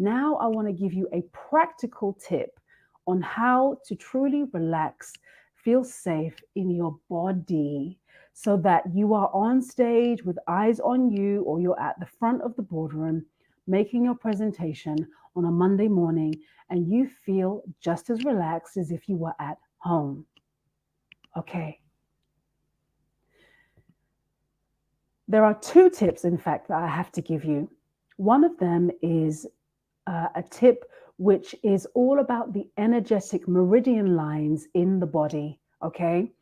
Now I want to give you a practical tip on how to truly relax, feel safe in your body so that you are on stage with eyes on you, or you're at the front of the boardroom making your presentation on a Monday morning and you feel just as relaxed as if you were at home. Okay. There are two tips, in fact, that I have to give you. One of them is a tip which is all about the energetic meridian lines in the body. Okay.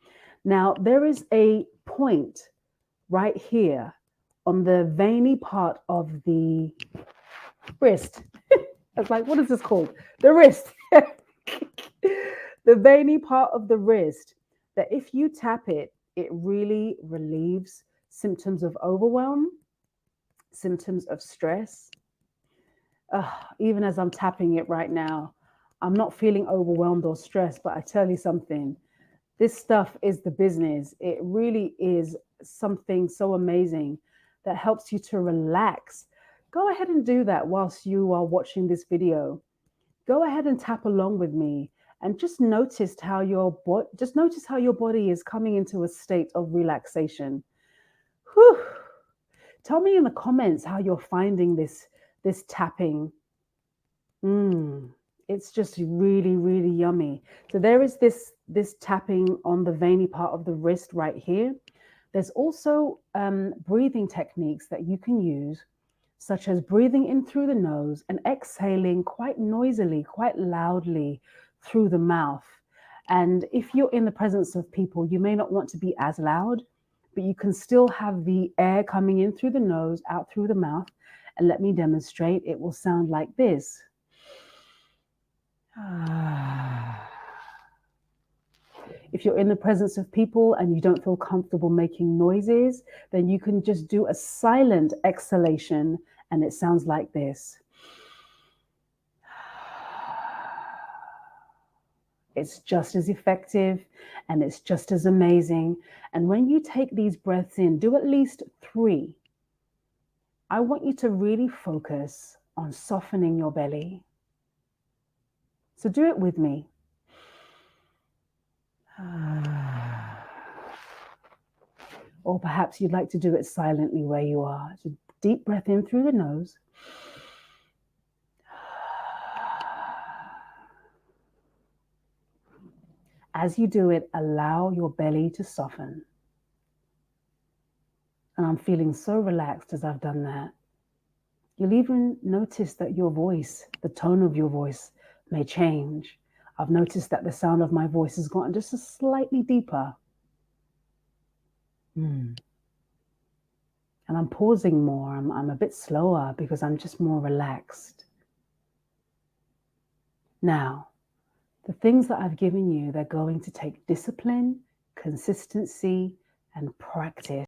Now, there is a point right here on the veiny part of the wrist. It's like, what is this called? The wrist. The veiny part of the wrist, that if you tap it, it really relieves symptoms of overwhelm, symptoms of stress. Even as I'm tapping it right now, I'm not feeling overwhelmed or stressed, but I tell you something, this stuff is the business. It really is something so amazing that helps you to relax. Go ahead and do that whilst you are watching this video. Go ahead and tap along with me and just notice how your body is coming into a state of relaxation. Whew. Tell me in the comments how you're finding this tapping. It's just really, really yummy. So there is this tapping on the veiny part of the wrist right here. There's also breathing techniques that you can use, such as breathing in through the nose and exhaling quite noisily, quite loudly through the mouth. And if you're in the presence of people, you may not want to be as loud, but you can still have the air coming in through the nose, out through the mouth. And let me demonstrate. It will sound like this. If you're in the presence of people and you don't feel comfortable making noises, then you can just do a silent exhalation and it sounds like this. It's just as effective and it's just as amazing. And when you take these breaths in, do at least 3. I want you to really focus on softening your belly. So do it with me. Or perhaps you'd like to do it silently where you are. So deep breath in through the nose. As you do it, allow your belly to soften. And I'm feeling so relaxed as I've done that. You'll even notice that your voice, the tone of your voice, may change. I've noticed that the sound of my voice has gotten just a slightly deeper. And I'm pausing more. I'm a bit slower because I'm just more relaxed. Now, the things that I've given you, they're going to take discipline, consistency, and practice.